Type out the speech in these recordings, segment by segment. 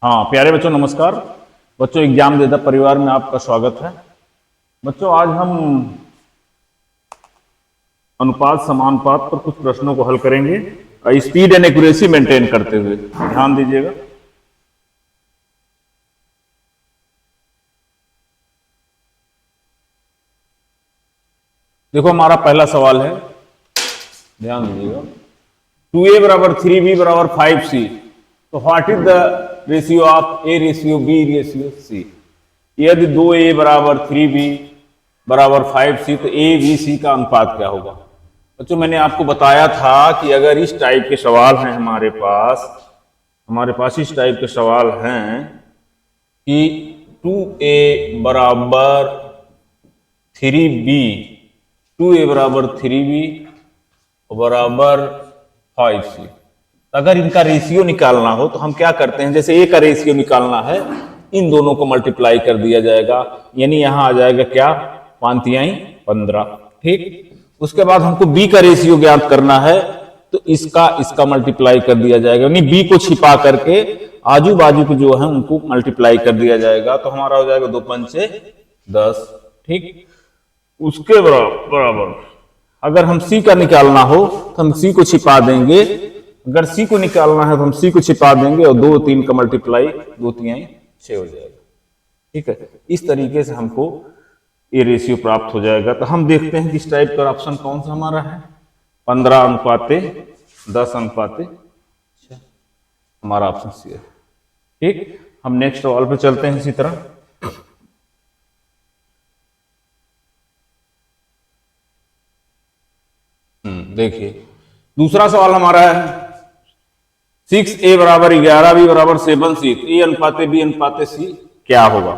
हाँ प्यारे बच्चों नमस्कार। बच्चों एग्जाम देता परिवार में आपका स्वागत है। बच्चों आज हम अनुपात समानुपात पर कुछ प्रश्नों को हल करेंगे स्पीड एंड एक्यूरेसी मेंटेन करते हुए। ध्यान दीजिएगा। देखो हमारा पहला सवाल है, ध्यान दीजिएगा। 2a बराबर 3b बराबर 5c, तो what is the ratio of a ratio b ratio c। यदि 2a बराबर 3b बराबर 5c तो a b c का अनुपात क्या होगा। बच्चों मैंने आपको बताया था कि अगर इस टाइप के सवाल हैं हमारे पास इस टाइप के सवाल हैं कि 2a बराबर 3b 2a बराबर 3b बराबर 5c, अगर इनका रेशियो निकालना हो तो हम क्या करते हैं, जैसे a का रेशियो निकालना है इन दोनों को मल्टीप्लाई कर दिया जाएगा, यानी यहां आ जाएगा क्या 5 तिहाई 15। ठीक, उसके बाद हमको b का रेशियो ज्ञात करना है तो इसका मल्टीप्लाई कर दिया जाएगा, यानी b को छिपा करके आजू बाजू को जो है उनको मल्टीप्लाई कर दिया जाएगा, तो हमारा हो जाएगा 2 पंचे 10। ठीक, उसके बराबर अगर हम c का निकालना हो तो हम c को छिपा देंगे, अगर c को निकालना है तो हम c को छिपा देंगे और 2 3 का मल्टीप्लाई 2 तिहाई 6 हो जाएगा। ठीक है, इस तरीके से हमको ये रेशियो प्राप्त हो जाएगा। तो हम देखते हैं कि इस टाइप का ऑप्शन कौन सा हमारा है, 15:10:6 हमारा ऑप्शन सी है। ठीक, हम नेक्स्ट सवाल पे चलते हैं इसी तरह। देखिए दूसरा सवाल हमारा है 6a बराबर 11b बराबर 7c, तो a अनुपात b अनुपात c क्या होगा।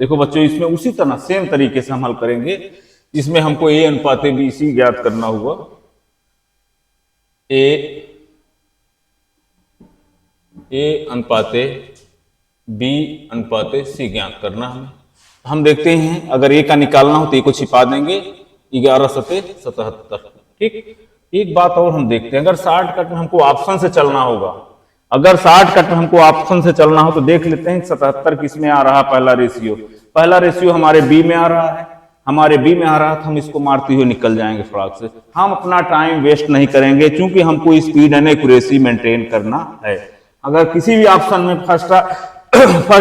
देखो बच्चों इसमें उसी तरह सेम तरीके से हम हल करेंगे, इसमें हमको a अनुपात b c ज्ञात करना होगा। a अनुपात b अनुपात c ज्ञात करना हमें। हम देखते हैं अगर a का निकालना हो तो a को छिपा देंगे, 11 सते 77। ठीक, एक बात और हम देखते हैं, अगर शॉर्टकट में हमको ऑप्शन से चलना होगा, अगर शॉर्टकट में हमको ऑप्शन से चलना हो तो देख लेते हैं 77 किस में आ रहा है। पहला रेशियो हमारे बी में आ रहा है, तो हम इसको मारते हुए निकल जाएंगे फटाक से। हम अपना टाइम वेस्ट नहीं करेंगे क्योंकि हमको स्पीड एंड एक्यूरेसी मेंटेन करना है। अगर किसी भी ऑप्शन में फर्स्ट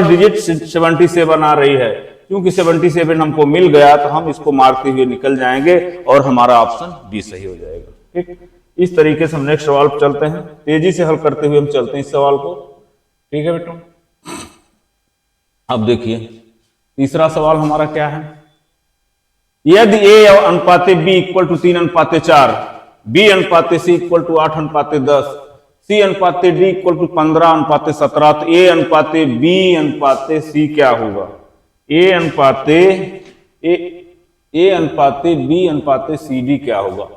डिजिट 77 आ रही है, क्योंकि 77 हमको मिल गया तो हम इसको मारते हुए निकल जाएंगे और हमारा ऑप्शन बी सही हो जाएगा। ठीक, इस तरीके से हम नेक्स्ट सवाल पर चलते हैं, तेजी से हल करते हुए हम चलते हैं इस सवाल को। ठीक है बेटो, अब देखिए तीसरा सवाल हमारा क्या है, यदि a अनुपात b इक्वल टू 3:4, b अनुपात c इक्वल टू 8:10, c अनुपात d इक्वल टू 15:17, तो a अनुपात b अनुपात c क्या होगा। a अनुपात b अनुपात c d क्या होगा।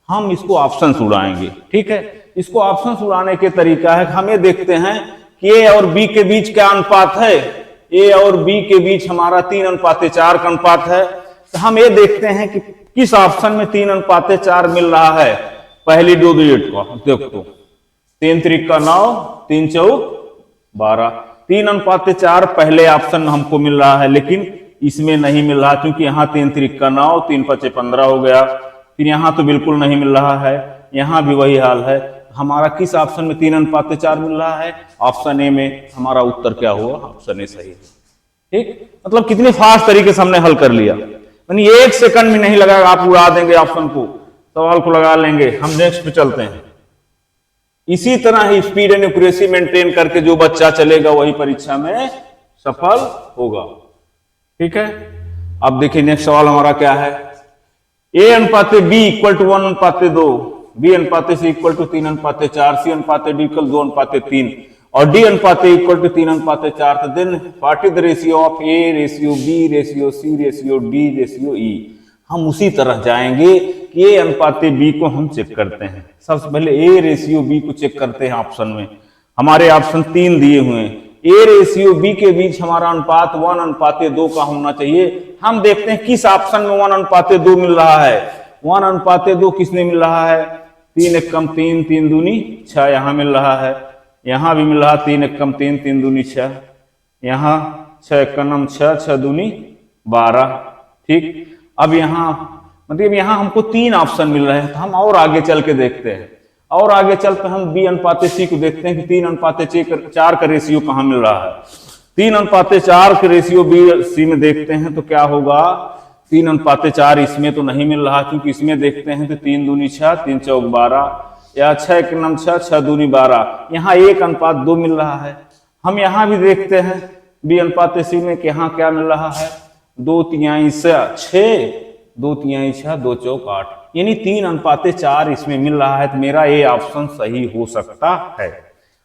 हम इसको ऑप्शन उड़ाएंगे। ठीक है, इसको ऑप्शन उड़ाने के तरीका है, हम ये देखते हैं कि a और b के बीच क्या अनुपात है, a और b के बीच हमारा 3:4 का अनुपात है। तो हम ये देखते हैं कि किस ऑप्शन में 3:4 मिल रहा है। पहली 2 डिजिट का देखो, 3 3 का 9, 3 4 12, 3:4 पहले ऑप्शन में हमको मिल रहा है, लेकिन इसमें नहीं मिल रहा क्योंकि यहाँ 3 3 का 9, 3 5 15 हो गया। फिर यहाँ तो बिल्कुल नहीं मिल रहा है, यहाँ भी वही हाल है। हमारा किस ऑप्शन में 3:4 मिल रहा है, ऑप्शन ए में। हमारा उत्तर क्या हुआ, ऑप्शन ए सही है। ठीक, मतलब कितनी फास्ट तरीके से हमने हल कर लिया, यानी 1 सेकंड में नहीं लगाएगा, आप उड़ा देंगे ऑप्शन को, सवाल को लगा लेंगे। हम नेक्स्ट पे चलते हैं। इसी तरह ही स्पीड एंड एक्यूरेसी मेंटेन करके जो बच्चा चलेगा वही परीक्षा में सफल होगा। ठीक है, अब देखिए नेक्स्ट सवाल हमारा क्या है, a अनुपात b इक्वल टू 1:2, b अनुपात c इक्वल टू 3:4, c अनुपात d इक्वल 2:3 और d अनुपात a इक्वल टू 3:4, तो then what is the ratio of a ratio b ratio c ratio d ratio e। हम उसी तरह जाएंगे कि a अनुपात b को हम चेक करते हैं। सबसे पहले a रेशियो b को चेक करते हैं। ऑप्शन में हमारे ऑप्शन 3 दिए हुए हैं, a रेशियो b के बीच हमारा अनुपात 1:2 का होना चाहिए। हम देखते हैं किस ऑप्शन में 1:2 मिल रहा है। 1:2 किसमें मिल रहा है, 3 1 कम 3, 3 दूनी 6 यहां मिल रहा है, यहां भी मिल रहा 3 1 कम 3, 3 दूनी 6। यहाँ 6 का नाम 6, 6 दूनी 12। ठीक, अब यहाँ मतलब यहाँ हमको 3 ऑप्शन मिल रहे हैं, तो हम और आगे चल के देखते हैं। और आगे चल के हम B अनुपात C को देखते हैं कि 3 अनुपात 4 का रेशियो कहाँ मिल रहा है। 3 अनुपात 4 के रेशियो B C में देखते हैं तो क्या होगा, 3 अनुपात 4 इसमें तो नहीं मिल रहा, क्योंकि इसमें देखते हैं तो 3 दूनी 6, 3 चौक 12, या 6 के नाम 6, 6 दूनी 12। यहाँ 1 अनुपात 2 मिल रहा है। हम यहाँ भी देखते हैं B अनुपात C में कि यहाँ क्या मिल रहा है, 2 तिहाई 6, 2 तिहाई 6, 2 चौक 8, यानी 3 अनुपात 4 इसमें मिल रहा है। तो मेरा ये ऑप्शन सही हो सकता है।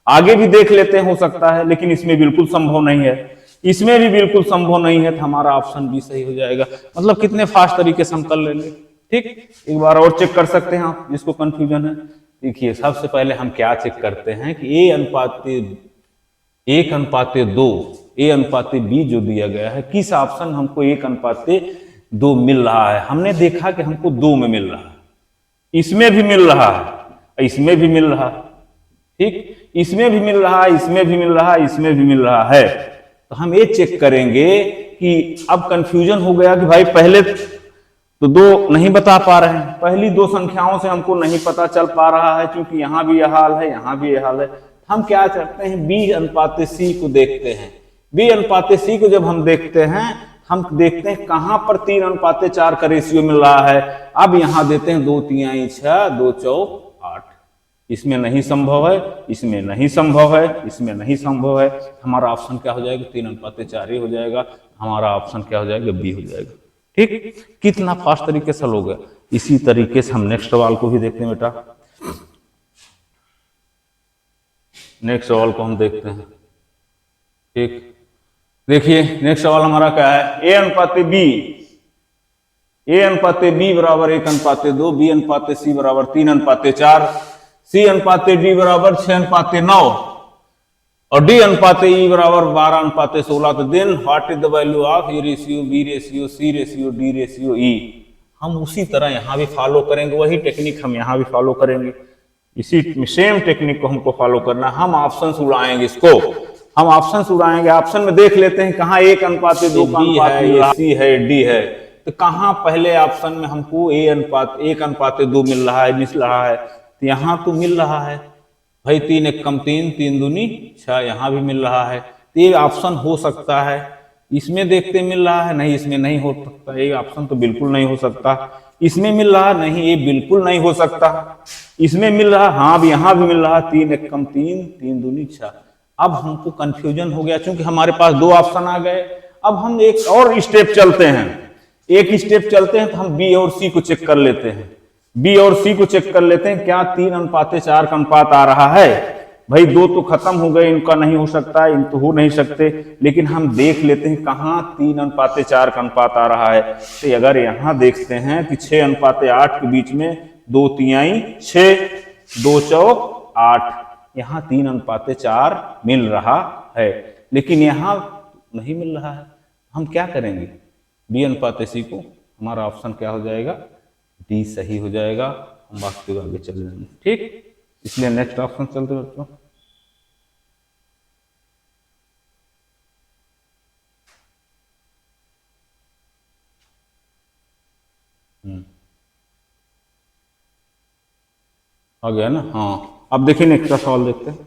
आगे भी देख लेते हैं, हो सकता है, लेकिन इसमें बिल्कुल संभव नहीं है, इसमें भी बिल्कुल संभव नहीं है, तो हमारा ऑप्शन भी सही हो जाएगा। मतलब कितने फास्ट तरीके से हम कर लेंगे। ठीक, एक बार और चेक कर सकते हैं आप जिसको कंफ्यूजन है। देखिए, सबसे पहले हम क्या चेक करते हैं कि A अनुपात 1 अनुपात 2, A अनुपात B जो दिया गया है, किस ऑप्शन हमको 1 अनुपात 2 मिल रहा है। हमने देखा कि हमको 2 में मिल रहा है, इसमें भी मिल रहा है, इसमें भी मिल रहा है। ठीक, इसमें भी मिल रहा है, इसमें भी मिल रहा है, इसमें भी मिल रहा है। तो हम ये चेक करेंगे कि अब कंफ्यूजन हो गया कि भाई पहले तो 2 नहीं बता पा रहे हैं, पहली 2 संख्याओं से हमको नहीं पता चल पा रहा है, क्योंकि यहां भी यह हाल है, यहां भी यह हाल है। हम क्या करते हैं, B अनुपात C को देखते हैं। B अनुपात C को जब हम देखते हैं, हम देखते हैं कहां पर 3 अनुपात 4 का रेशियो मिल रहा है। अब यहां देते हैं 2 तिहाई 6, 2 चौक 8। इसमें नहीं संभव है, इसमें नहीं संभव है, इसमें नहीं संभव है। हमारा ऑप्शन क्या हो जाएगा, 3 अनुपात 4 ही हो जाएगा। हमारा ऑप्शन क्या हो जाएगा, B हो जाएगा। ठीक, कितना फास्ट तरीके से हल हो गया। इसी तरीके से हम नेक्स्ट सवाल को भी देखते हैं बेटा। नेक्स्ट सवाल को हम देखते हैं। ठीक, देखिए नेक्स्ट सवाल हमारा क्या है, A अनुपात B, A अनुपात B बराबर 1 अनुपात 2, B अनुपात C बराबर 3 अनुपात 4, C अनुपात D बराबर 6 अनुपात 9 और D अनुपात E बराबर 12 अनुपात 16। तो then what is the value of A ratio, B ratio, C ratio, D ratio, E। हम उसी तरह यहां भी फॉलो करेंगे, वही टेक्निक हम यहां भी फॉलो करेंगे। इसी सेम टेक्निक को हमको फॉलो करना। हम ऑप्शन उड़ाएंगे, इसको हम ऑप्शन उड़ाएंगे। ऑप्शन में देख लेते हैं कहाँ 1 अनुपात 2 का अनुपात है, ये C है, D है। तो कहाँ पहले ऑप्शन में हमको 1 अनुपात 2 मिल रहा है, तो यहाँ तो मिल रहा है भाई 3 1 कम 3, 3 दूनी 6, यहाँ भी मिल रहा है। तो ये ऑप्शन हो सकता है। इसमें देखते मिल रहा है, नहीं इसमें नहीं हो सकता, ये ऑप्शन तो बिल्कुल नहीं हो सकता। इसमें मिल रहा, नहीं ये बिल्कुल नहीं हो सकता। इसमें मिल रहा, हाँ अब यहाँ भी मिल रहा, 3 1 कम 3, 3 दूनी 6। अब हमको कंफ्यूजन हो गया, क्योंकि हमारे पास 2 ऑप्शन आ गए। अब हम एक और स्टेप चलते हैं, एक स्टेप चलते हैं, तो हम B और C को चेक कर लेते हैं। B और C को चेक कर लेते हैं, क्या 3 अनुपात 4 का अनुपात आ रहा है। भाई 2 तो खत्म हो गए, इनका नहीं हो सकता, इन तो हो नहीं सकते, लेकिन हम देख लेते हैं कहाँ 3 अनुपात 4 का अनुपात आ रहा है। तो अगर यहाँ देखते हैं कि 6 अनुपात 8 के बीच में 2 तिहाई 6, 2 चौक 8, यहाँ 3 अनुपात 4 मिल रहा है, लेकिन यहाँ नहीं मिल रहा है। हम क्या करेंगे, B अनुपात C को, हमारा ऑप्शन क्या हो जाएगा, D सही हो जाएगा। हम वास्तविक आगे चल जाएंगे। ठीक, इसलिए नेक्स्ट ऑप्शन चलते बच्चों। आ गया ना, हाँ। अब देखिए नेक्स्ट सवाल देखते हैं।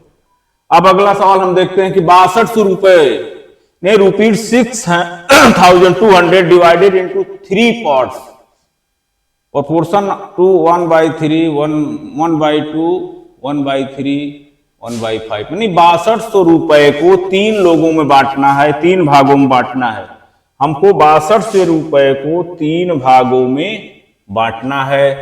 अब अगला सवाल हम देखते हैं कि 6200 रुपए ने ₹6,200 डिवाइडेड इनटू 3 पार्ट्स और पोर्शन टू 1/3, 1/2, 1/3, 1/5, यानी 6200 रुपए को 3 लोगों में बांटना है, 3 भागों में बांटना है। हमको 6200 रुपए को 3 भागों में बांटना है।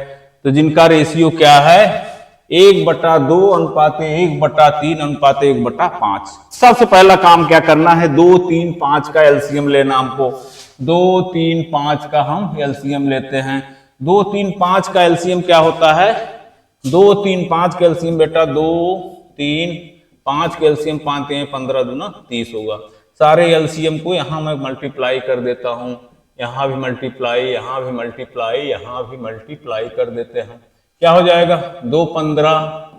तो जिनका रेशियो क्या है, 1/2 अनुपात 1/3 अनुपात 1/5। सबसे पहला काम क्या करना है, 2 3 5 का एलसीएम लेना हमको। 2 3 5 का हम एलसीएम लेते हैं। 2 3 5 का एलसीएम क्या होता है, 2 3 5 का एलसीएम बेटा 2 3 5 का एलसीएम 5 3 15 दूना 30 होगा। सारे एलसीएम को यहां मैं मल्टीप्लाई कर देता हूं, यहां भी मल्टीप्लाई, यहां भी मल्टीप्लाई, यहां भी मल्टीप्लाई कर देते हैं। क्या हो जाएगा, 2 15,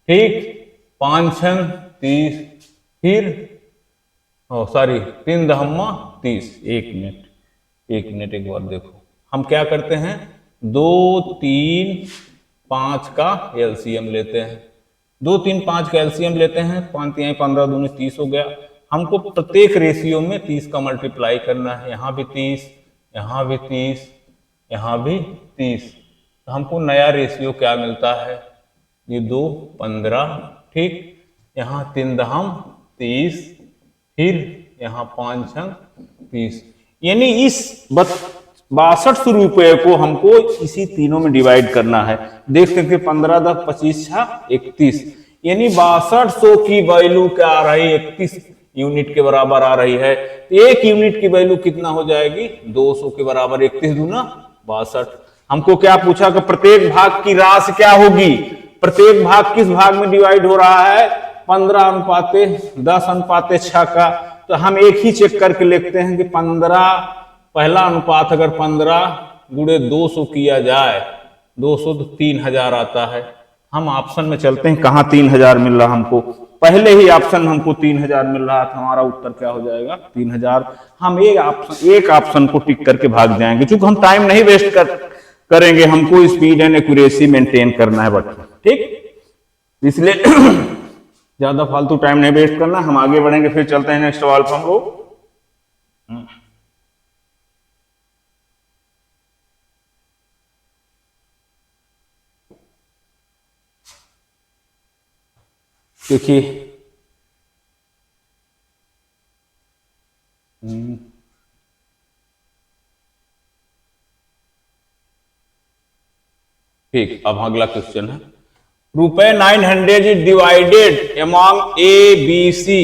ठीक, 5 6 30, फिर सॉरी 3 दहम्मा 30। एक मिनट एक बार देखो, हम क्या करते हैं 2 3 5 का एलसीएम लेते हैं। 2 3 5 का एलसीएम लेते हैं, 5 3 15 दूनी 30 हो गया। हमको प्रत्येक रेशियो में 30 का मल्टीप्लाई करना है, यहाँ भी 30, यहाँ भी 30, यहाँ भी 30। तो हमको नया रेशियो क्या मिलता है, ये 2 15, ठीक, यहाँ 3 दहम 30, फिर यहाँ 5 छंग 30। यानी इस 62 रुपए को हमको इसी तीनों में डिवाइड करना है। देख सकते 15 10 25 6 31, यानी 6200 की वैल्यू क्या आ रही है, 31 यूनिट के बराबर आ रही है। एक यूनिट की वैल्यू कितना हो जाएगी, 200 के बराबर। 31 दूना 62। हमको क्या पूछा कि प्रत्येक भाग की राशि क्या होगी, प्रत्येक भाग किस भाग में डिवाइड हो रहा है, 15:10:6 का। तो हम एक ही चेक करके लिखते हैं कि 15 पहला अनुपात अगर 15 गुणे 200 किया जाए, 200 तो 3000 आता है। हम ऑप्शन में चलते हैं, कहाँ 3000 मिल रहा हमको, पहले ही ऑप्शन हमको 3000 मिल रहा था, हमारा उत्तर क्या हो जाएगा 3000। हम एक ऑप्शन को टिक करके भाग जाएंगे, क्योंकि हम टाइम नहीं वेस्ट करेंगे, हमको स्पीड एंड एक्यूरेसी मेंटेन करना है बच्चों, ठीक, इसलिए ज्यादा फालतू टाइम नहीं वेस्ट करना। हम आगे बढ़ेंगे, फिर चलते हैं नेक्स्ट सवाल पर हम लोग। देखिए ठीक, अब अगला क्वेश्चन है, रुपए 900 is divided among A B C,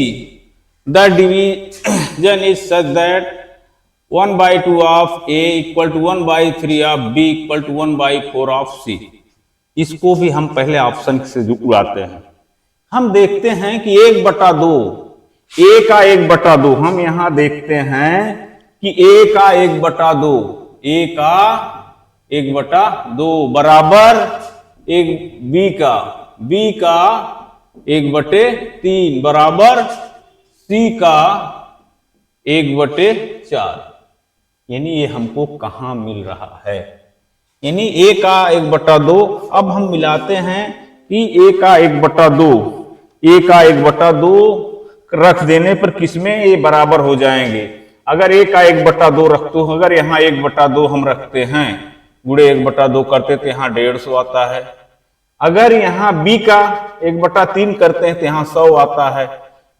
the division is such that 1/2 of A equal to 1/3 of B equal to 1/4 of C. इसको भी हम पहले ऑप्शन से उड़ाते हैं। हम देखते हैं कि 1/2, ए का 1/2, हम यहां देखते हैं कि ए का 1/2, ए का 1/2 बराबर एक बी का 1/3 बराबर सी का 1/4। यानी ये हमको कहां मिल रहा है, यानी ए का 1/2। अब हम मिलाते हैं कि ए का 1/2, ए का 1/2 रख देने पर किसमें ये बराबर हो जाएंगे। अगर ए का 1/2 रखते हो, अगर यहाँ 1/2 हम रखते हैं, गुणे 1/2 करते तो यहाँ 150 आता है। अगर यहाँ बी का 1/3 करते हैं तो यहाँ 100 आता है।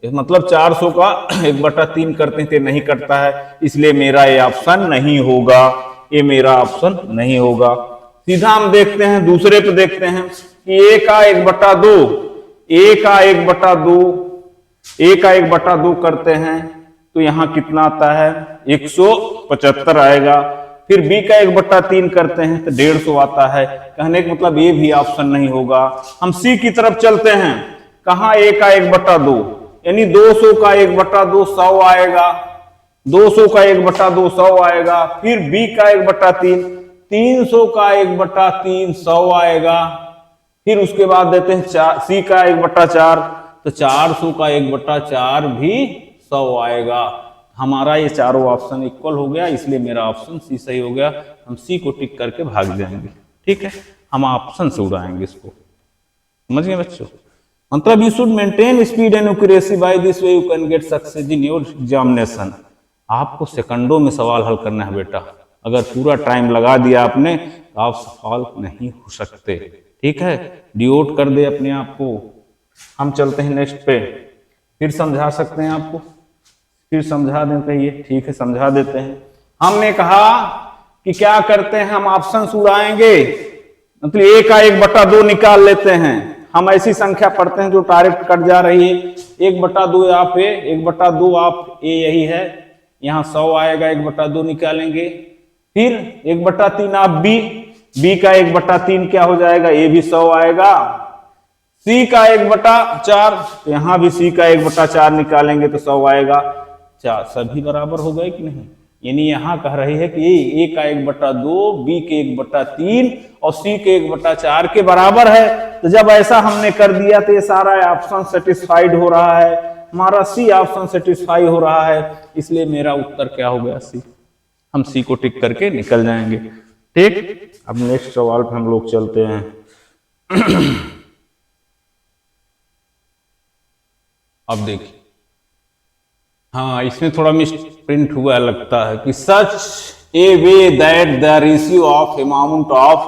इस मतलब 400 का 1/3 करते हैं तो नहीं करता है, इसलिए मेरा ये ऑप्शन नहीं होगा, ये मेरा ऑप्शन नहीं होगा। सीधा हम देखते हैं, दूसरे पे देखते हैं कि ए का 1/2, ए का 1/2 करते हैं तो यहाँ कितना आता है, 175 आएगा। फिर बी का 1/3 करते हैं तो 150 आता है। कहने का मतलब ये भी ऑप्शन नहीं होगा। हम सी की तरफ चलते हैं, कहाँ ए का 1/2, यानी 200 का 1/2 100 आएगा, 200 का 1/2 100 आएगा। फिर बी का 1/3, 300 का 1/3 100 आएगा। फिर उसके बाद देते हैं सी का 1/4, तो 400 का 1/4 भी 100 आएगा। हमारा ये चारों ऑप्शन इक्वल हो गया, इसलिए मेरा ऑप्शन सी सही हो गया। हम सी को टिक करके भाग जाएंगे, ठीक है, हम ऑप्शन से उड़ाएंगे इसको। समझ गए बच्चों, मतलब you should maintain speed and accuracy, by this way you can get success in your examination. आपको सेकंडों में सवाल हल करना है बेटा, अगर पूरा टाइम लगा दिया आपने तो आप सवाल नहीं हो सकते, ठीक है, डिवोट कर दे अपने आप को। हम चलते हैं नेक्स्ट पे, फिर समझा सकते हैं आपको, फिर समझा दें कहिए, ठीक है समझा देते हैं। हमने कहा कि क्या करते हैं, हम ऑप्शन उड़ाएंगे, मतलब ए का 1/2 निकाल लेते हैं। हम ऐसी संख्या पढ़ते हैं जो डायरेक्ट कट जा रही है। 1/2 आप ए, 1/2 आप ए, यही है, यहाँ 100 आएगा, 1/2 निकालेंगे। फिर 1/3 आप बी का 1/3 क्या हो जाएगा, ए भी 100 आएगा। सी का 1/4, तो यहाँ भी सी का 1/4 निकालेंगे तो 100 आएगा। सभी बराबर हो गए कि नहीं, यानी यहाँ कह रही है कि ए का 1/2, बी के 1/3 और सी के 1/4 के बराबर है। तो जब ऐसा हमने कर दिया तो ये सारा ऑप्शन सेटिस्फाइड हो रहा है। हमारा सी ऑप्शन सेटिस्फाई हो रहा है, इसलिए मेरा उत्तर क्या हो गया, सी। हम सी को टिक करके निकल जाएंगे। ठीक, अब नेक्स्ट सवाल पे हम लोग चलते हैं। अब देखिए, हाँ इसमें थोड़ा मिस प्रिंट हुआ लगता है कि such a way that the ratio of amount of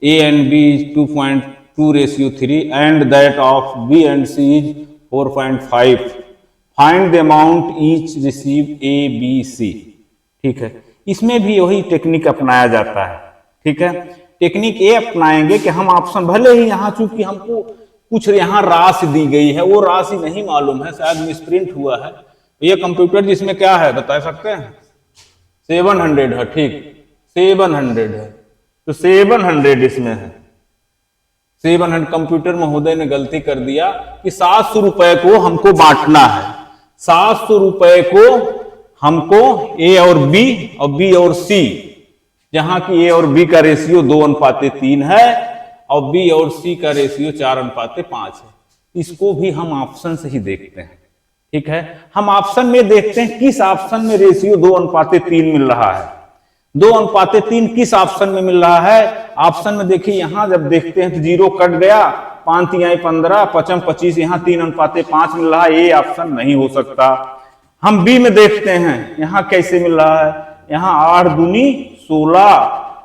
A and B 2.2:3 and that of B and C is 4.5, find the amount each receive A B C. ठीक है, इसमें भी वही टेक्निक अपनाया जाता है। ठीक है, टेक्निक ये अपनाएंगे कि हम ऑप्शन, भले ही यहाँ चूंकि हमको कुछ यहाँ राशि दी गई है, वो राशि नहीं मालूम है, शायद मिसप्रिंट हुआ है। ये कंप्यूटर जिसमें क्या है बता सकते हैं, 700 है। ठीक, 700 है, तो 700 इसमें है। 700 कंप्यूटर महोदय ने गलती कर दिया कि 700 रुपए को हमको बांटना है। 700 रुपए को हमको ए और बी और सी, जहां की ए और बी का रेशियो 2:3 है और बी और सी का रेशियो 4:5 है। इसको भी हम ऑप्शन से ही देखते हैं। ठीक है, हम ऑप्शन में देखते हैं किस ऑप्शन में रेशियो 2:3 मिल रहा है। 2:3 किस ऑप्शन में मिल रहा है? ऑप्शन में देखिए, यहां जब देखते हैं तो 0 कट गया, 5 तिहाई 15, 5 25, यहाँ 3:5 मिल रहा है। ये ऑप्शन नहीं हो सकता। हम बी में देखते हैं, यहाँ कैसे मिल रहा है, यहाँ 8 दूनी 16,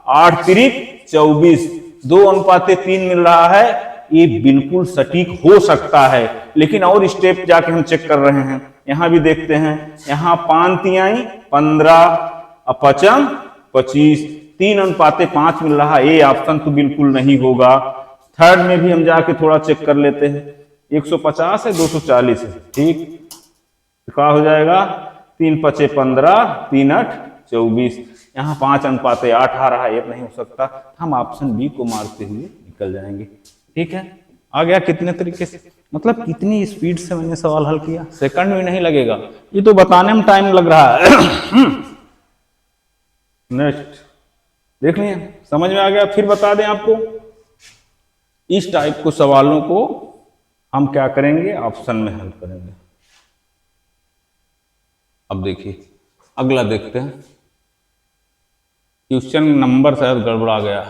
8 तिरिक 24, 2:3 मिल रहा है। ये बिल्कुल सटीक हो सकता है, लेकिन और स्टेप जाके हम चेक कर रहे हैं। यहां भी देखते हैं, यहाँ 5 तिहाई 15, 5 25, 3:5 मिल रहा है। ये ऑप्शन तो बिल्कुल नहीं होगा। थर्ड में भी हम जाके थोड़ा चेक कर लेते हैं, 150 है, 240 है। ठीक, तो क्या हो जाएगा, 3 5 15, 3 8 24, यहाँ 5:8 आ रहा है। ये नहीं हो सकता, हम ऑप्शन बी को मारते हुए निकल जाएंगे। ठीक है, आ गया कितने तरीके से, मतलब कितनी स्पीड से मैंने सवाल हल किया, सेकंड भी नहीं लगेगा, ये तो बताने में टाइम लग रहा है। नेक्स्ट देख लिया, समझ में आ गया। फिर बता दें आपको, इस टाइप को सवालों को हम क्या करेंगे, ऑप्शन में हल करेंगे। अब देखिए अगला देखते हैं। क्वेश्चन नंबर शायद गड़बड़ा गया।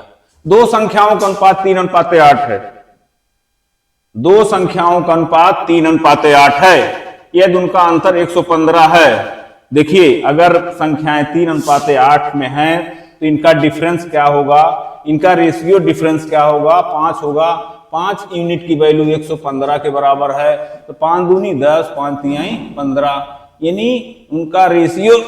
दो संख्याओं का अनुपात 3:8 है। दो संख्याओं का अनुपात 3:8 है। यदि उनका अंतर 115 है। देखिए, अगर संख्याएं 3:8 में हैं तो इनका डिफरेंस क्या होगा, इनका रेशियो डिफरेंस क्या होगा, 5 होगा। 5 यूनिट की वैल्यू 115 के बराबर है, तो 5 दूनी 10, 5 तिहाई 15, यानी उनका रेशियो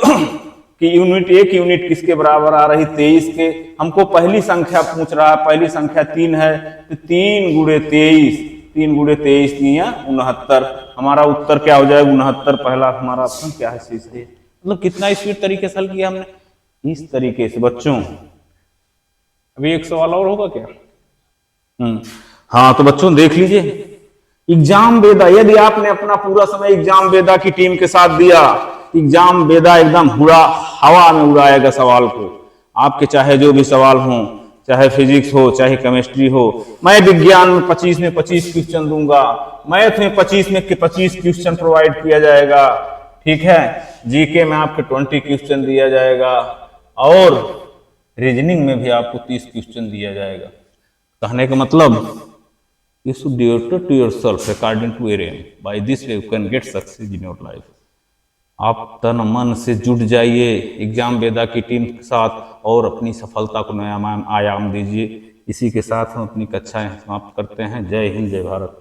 कि यूनिट, एक यूनिट किसके बराबर आ रही, 23 के। हमको पहली संख्या पूछ रहा है, पहली संख्या 3 है, तो 3 × 23, 3 × 23 69। हमारा उत्तर क्या हो जाएगा, 69। पहला हमारा ऑप्शन क्या है, सी से। मतलब कितना स्पीड तरीके से हल किया हमने, इस तरीके से। बच्चों अभी एक सवाल और होगा क्या? हाँ, तो बच्चों देख लीजिए, एग्जाम बेदा, यदि आपने अपना पूरा समय एग्जाम बेदा की टीम के साथ दिया, एग्जाम बेदा एकदम हवा में उड़ाएगा सवाल को। आपके चाहे जो भी सवाल हो, चाहे फिजिक्स हो, चाहे केमिस्ट्री हो। मैं विज्ञान में 25 में 25 क्वेश्चन दूंगा, मैथ में 25 में 25 क्वेश्चन प्रोवाइड किया जाएगा। ठीक है, जीके में आपके 20 क्वेश्चन दिया जाएगा, और रीजनिंग में भी आपको 30 क्वेश्चन दिया जाएगा। कहने का मतलब, you should devote to yourself according to your aim. By this way you can get success in your life. आप तन मन से जुट जाइए एग्जाम बेदा की टीम के साथ और अपनी सफलता को नया आयाम दीजिए। इसी के साथ हम अपनी कक्षाएं समाप्त करते हैं। जय हिंद, जय भारत।